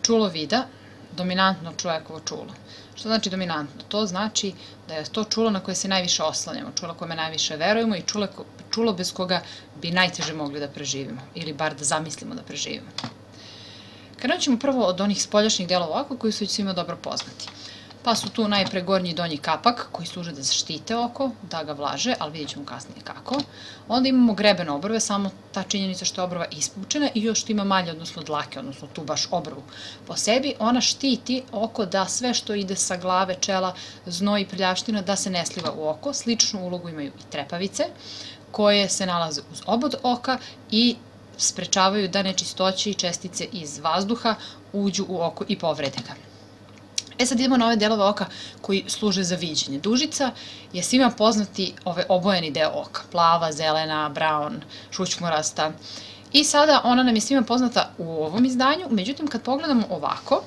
čulo vida, dominantno čovekovo čulo. Što znači dominantno? To znači da je to čulo na koje se najviše oslanjamo, čulo kome najviše verujemo i čulo bez koga bi najteže mogli da preživimo ili bar da zamislimo da preživimo. Krenut ćemo prvo od onih spoljašnjih delova oka koji su svima dobro poznati. Pa su tu najpre gornji i donji kapak koji služe da zaštite oko, da ga vlaže, ali vidjet ćemo kasnije kako. Onda imamo greben obrve, samo ta činjenica što je obrva ispučena i još što ima malje, odnosno dlake, odnosno tu baš obrvu po sebi. Ona štiti oko da sve što ide sa glave, čela, znoj i prljavština da se ne sliva u oko. Sličnu ulogu imaju i trepavice koje se nalaze uz obod oka i sprečavaju da nečistoće i čestice iz vazduha uđu u oko i povrede ga. Sad idemo na ove delove oka koji služe za viđenje. Dužica je svima poznati obojeni deo oka. Plava, zelena, brown, šućmorasta. I sada ona nam je svima poznata u ovom izdanju, međutim kad pogledamo ovako,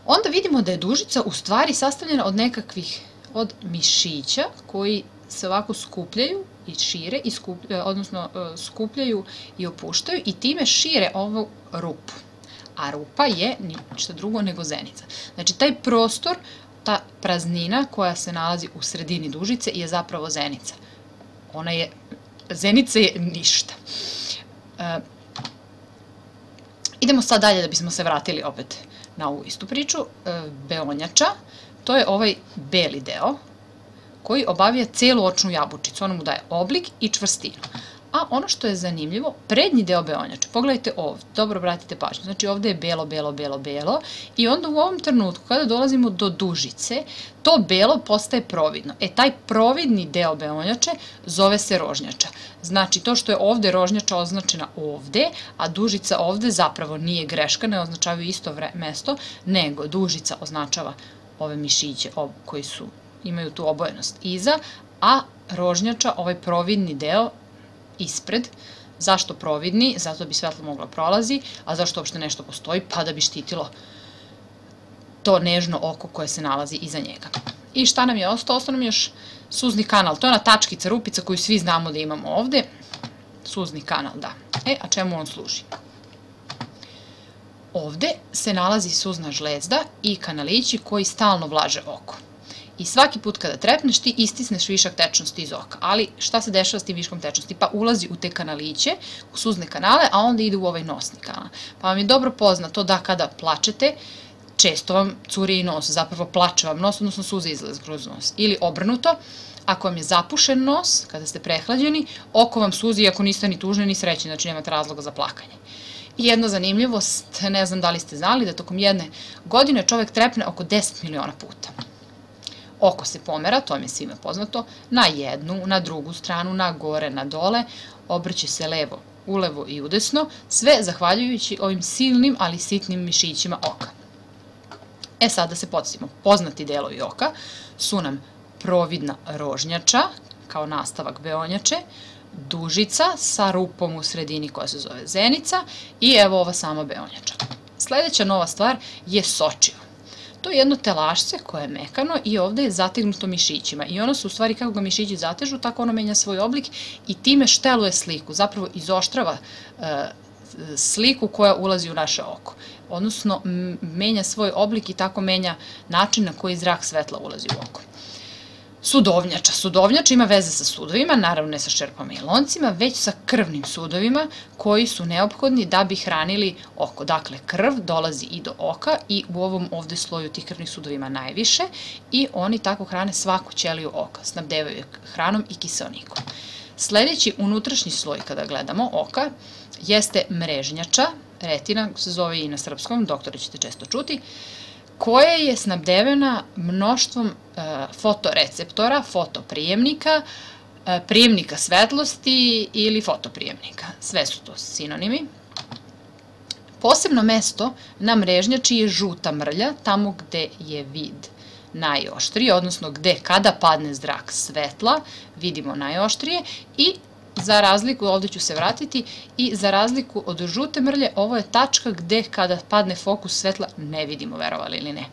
onda vidimo da je dužica u stvari sastavljena od nekakvih mišića koji se ovako skupljaju i šire, odnosno skupljaju i opuštaju i time šire ovu rupu. A rupa je ništa drugo nego zenica. Znači, taj prostor, ta praznina koja se nalazi u sredini dužice je zapravo zenica. Zenica je ništa. Idemo sad dalje da bismo se vratili opet na ovu istu priču. Beonjača, to je ovaj beli deo koji obavlja celu očnu jabučicu. Ono mu daje oblik i čvrstinu. A ono što je zanimljivo, prednji deo beonjače, pogledajte ovdje, dobro obratite pažnju, znači ovdje je belo, belo, belo, belo i onda u ovom trenutku kada dolazimo do dužice, to belo postaje providno. Taj providni deo beonjače zove se rožnjača. Znači to što je ovdje rožnjača označena ovdje, a dužica ovdje zapravo nije greška, ne označavaju isto mesto, nego dužica označava ove mišiće koji imaju tu obojenost iza, a rožnjača, ovaj providni deo, ispred. Zašto providni? Zato bi svetlo moglo prolazi, a zašto uopšte nešto postoji? Pa da bi štitilo to nežno oko koje se nalazi iza njega. I šta nam je ostao? Ostao nam još suzni kanal. To je ona tačkica, rupica koju svi znamo da imamo ovde. Suzni kanal, da. A čemu on služi? Ovde se nalazi suzna žlezda i kanalići koji stalno vlaže oko. I svaki put kada trepneš ti istisneš višak tečnosti iz oka. Ali šta se dešava s tim viškom tečnosti? Pa ulazi u te kanaliće, u suzne kanale, a onda ide u ovaj nosni kanal. Pa vam je dobro poznato da kada plačete, često vam curi i nos, zapravo plače vam nos, odnosno suze izlaze kroz nos. Ili obrnuto, ako vam je zapušen nos, kada ste prehlađeni, oko vam suzi iako niste ni tužni ni srećni, znači nemate razloga za plakanje. I jedna zanimljivost, ne znam da li ste znali, da tokom jedne godine čovek trepne oko 10 miliona puta. Oko se pomera, to mi je svima poznato, na jednu, na drugu stranu, na gore, na dole, obrće se levo, ulevo i udesno, sve zahvaljujući ovim silnim, ali sitnim mišićima oka. Sad da se podsjetimo, poznati delovi oka su nam providna rožnjača, kao nastavak beonjače, dužica sa rupom u sredini koja se zove zenica i evo ova sama beonjača. Sledeća nova stvar je sočivo. To je jedno telašce koje je mekano i ovde je zategnuto mišićima i ono se u stvari kako ga mišići zatežu, tako ono menja svoj oblik i time šteluje sliku, zapravo izoštrava sliku koja ulazi u naše oko. Odnosno, menja svoj oblik i tako menja način na koji zrak svetla ulazi u oko. Sudovnjača. Sudovnjača ima veze sa sudovima, naravno ne sa šerpama i loncima, već sa krvnim sudovima koji su neophodni da bi hranili oko. Dakle, krv dolazi i do oka i u ovom ovde sloju tih krvnih sudovima najviše i oni tako hrane svaku ćeliju oka, snabdevaju je hranom i kiseonikom. Sledeći unutrašnji sloj kada gledamo oka jeste mrežnjača, retina se zove i na srpskom, doktore ćete često čuti, koja je snabdevena mnoštvom fotoreceptora, fotoprijemnika, prijemnika svetlosti ili fotoprijemnika. Sve su to sinonimi. Posebno mesto na mrežnjači je žuta mrlja, tamo gde je vid najoštriji, odnosno gde kada padne zrak svetla vidimo najoštrije i za razliku, ovde ću se vratiti, i za razliku od žute mrlje, ovo je tačka gde kada padne fokus svetla ne vidimo, verovali ili ne.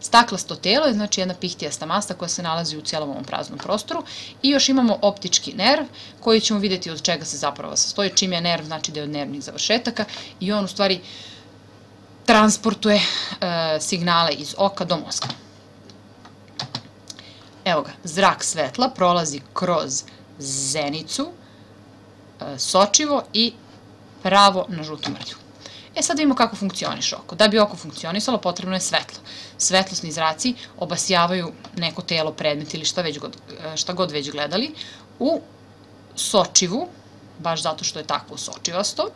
Staklasto telo je znači jedna pihtijasta masta koja se nalazi u cijelom ovom praznom prostoru i još imamo optički nerv koji ćemo vidjeti od čega se zapravo sastoji. Čim je nerv znači da je od nervnih završetaka i on u stvari transportuje signale iz oka do mozga. Evo ga, zrak svetla prolazi kroz zenicu, sočivo i pravo na žutu mrlju. Sad vidimo kako funkcioniše oko. Da bi oko funkcionisalo, potrebno je svetlo. Svetlosni zraci obasjavaju neko telo, predmet ili šta god već gledali u sočivu, baš zato što je takvo sočivasto.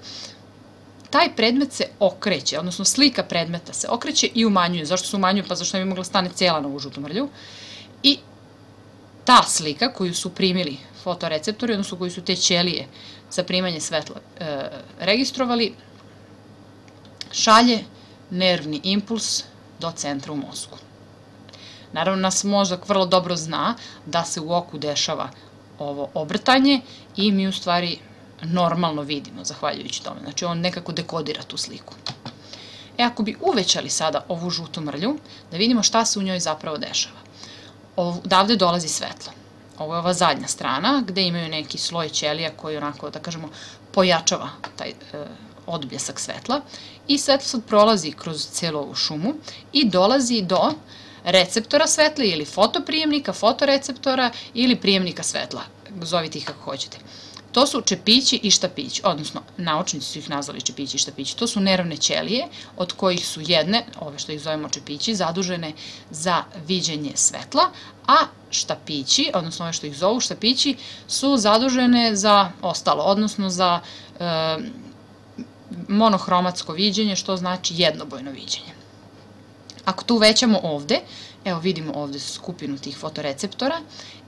Taj predmet se okreće, odnosno slika predmeta se okreće i umanjuje. Zašto se umanjuje? Pa zašto ne bi mogla stane cijela na ovu žutu mrlju. I ta slika koju su primili fotoreceptori, odnosno koju su te ćelije za primanje svetla registrovali, šalje nervni impuls do centra u mozgu. Naravno, nas mozak vrlo dobro zna da se u oku dešava ovo obrtanje i mi u stvari normalno vidimo, zahvaljujući tome. Znači, on nekako dekodira tu sliku. Ako bi uvećali sada ovu žutu mrlju, da vidimo šta se u njoj zapravo dešava. Odavde dolazi svetlo. Ovo je ova zadnja strana, gde imaju neki sloj ćelija koji onako, da kažemo, pojačava taj odbljesak svetla. I svetlo sad prolazi kroz celu ovu šumu i dolazi do receptora svetla ili fotoprijemnika, fotoreceptora ili prijemnika svetla. Zovite ih kako hoćete. To su čepići i štapići, odnosno naučnici su ih nazvali čepići i štapići. To su nervne ćelije od kojih su jedne, ove što ih zovemo čepići, zadužene za viđenje svetla, a štapići, odnosno ove što ih zovu štapići, su zadužene za ostalo, odnosno za monohromatsko viđenje, što znači jednobojno viđenje. Ako to uvećamo ovde, evo vidimo ovde skupinu tih fotoreceptora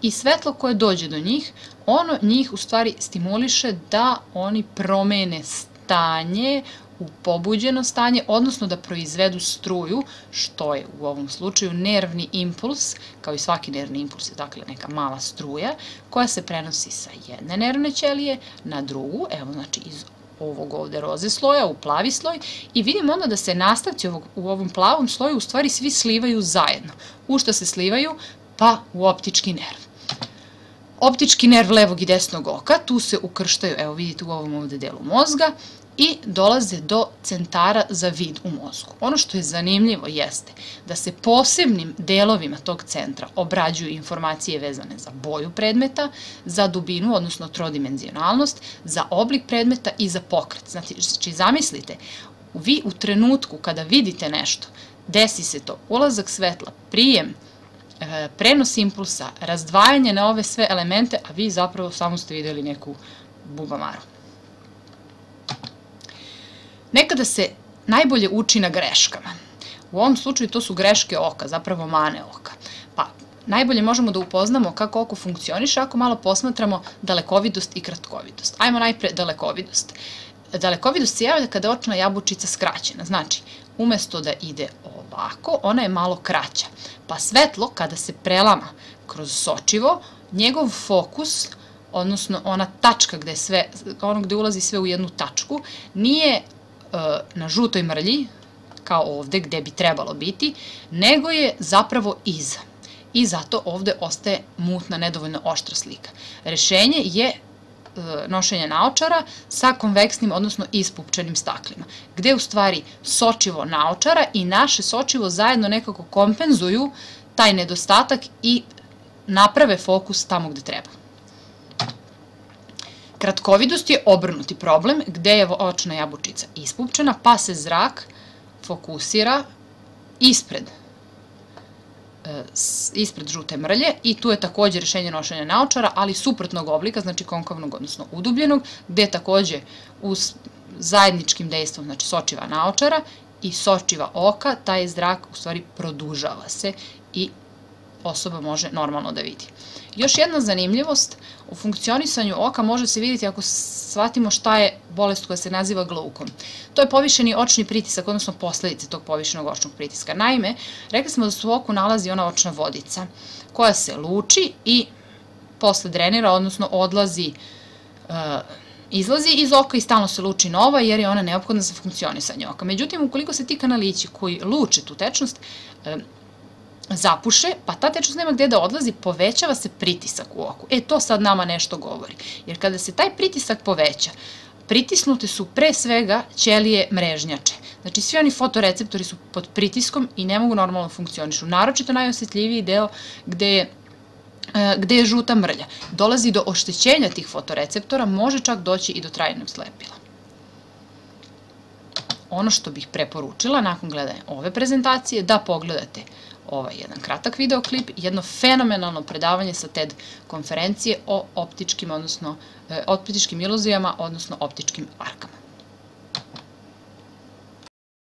i svetlo koje dođe do njih, ono njih u stvari stimuliše da oni promene stanje u pobuđeno stanje, odnosno da proizvedu struju, što je u ovom slučaju nervni impuls, kao i svaki nervni impuls je dakle neka mala struja, koja se prenosi sa jedne nervne ćelije na drugu, evo znači iz ovog ovde roze sloja u plavi sloj i vidimo onda da se nastavci u ovom plavom sloju u stvari svi slivaju zajedno. U šta se slivaju? Pa u optički nerv. Optički nerv levog i desnog oka, tu se ukrštaju, evo vidite u ovom ovde delu mozga i dolaze do centara za vid u mozgu. Ono što je zanimljivo jeste da se posebnim delovima tog centra obrađuju informacije vezane za boju predmeta, za dubinu, odnosno trodimenzionalnost, za oblik predmeta i za pokret. Znači, zamislite, vi u trenutku kada vidite nešto, desi se to ulazak svetla, prijem, prenos impulsa, razdvajanje na ove sve elemente, a vi zapravo samo ste videli neku bubamaru. Nekada se najbolje uči na greškama. U ovom slučaju to su greške oka, zapravo mane oka. Pa najbolje možemo da upoznamo kako oko funkcioniše ako malo posmatramo dalekovidost i kratkovidost. Ajmo najpre dalekovidost. Dalekovidost se javlja kada je očna jabučica skraćena. Znači, umesto da ide ovako, ona je malo kraća. Pa svetlo, kada se prelama kroz sočivo, njegov fokus, odnosno ona tačka gde ulazi sve u jednu tačku, nije na žutoj mrlji, kao ovde gde bi trebalo biti, nego je zapravo iza. I zato ovde ostaje mutna, nedovoljno oštra slika. Rešenje je nošenje naočara sa konveksnim, odnosno ispupčenim staklima, gde u stvari sočivo naočara i naše sočivo zajedno nekako kompenzuju taj nedostatak i naprave fokus tamo gde treba. Kratkovidost je obrnuti problem gde je očna jabučica ispupčena, pa se zrak fokusira ispred žute mrlje i tu je takođe rešenje nošenja naočara, ali suprotnog oblika, znači konkavnog, odnosno udubljenog, gde takođe uz zajedničkim dejstvom, znači sočiva naočara i sočiva oka, taj zrak u stvari produžava se i osoba može normalno da vidi. Još jedna zanimljivost, u funkcionisanju oka može se vidjeti ako shvatimo šta je bolest koja se naziva glaukom. To je povišeni očni pritisak, odnosno posledice tog povišenog očnog pritiska. Naime, rekli smo da se u oku nalazi ona očna vodica koja se luči i posle drenira, odnosno odlazi, izlazi iz oka i stalno se luči nova jer je ona neophodna za funkcionisanje oka. Međutim, ukoliko se ti kanalići koji luče tu tečnost zapuše, pa ta tečnost nema gde da odlazi, povećava se pritisak u oku. To sad nama nešto govori. Jer kada se taj pritisak poveća, pritisnute su pre svega ćelije mrežnjače. Znači, svi oni fotoreceptori su pod pritiskom i ne mogu normalno funkcionišu. Naročito najosetljiviji deo gde je žuta mrlja. Dolazi do oštećenja tih fotoreceptora, može čak doći i do trajnog slepila. Ono što bih preporučila nakon gledanja ove prezentacije, da pogledate ovaj jedan kratak videoklip, jedno fenomenalno predavanje sa TED konferencije o optičkim iluzijama, odnosno optičkim arkama.